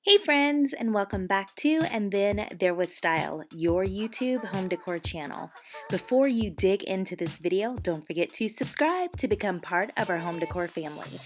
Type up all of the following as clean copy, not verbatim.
Hey friends, and welcome back to And Then There Was Style, your YouTube home decor channel. Before you dig into this video, don't forget to subscribe to become part of our home decor family.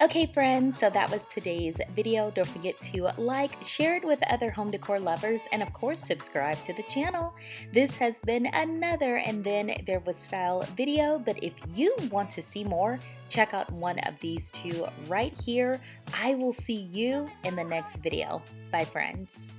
Okay friends, so that was today's video. Don't forget to like, share it with other home decor lovers, and of course subscribe to the channel. This has been another And Then There Was Style video, but if you want to see more, check out one of these two right here. I will see you in the next video. Bye friends.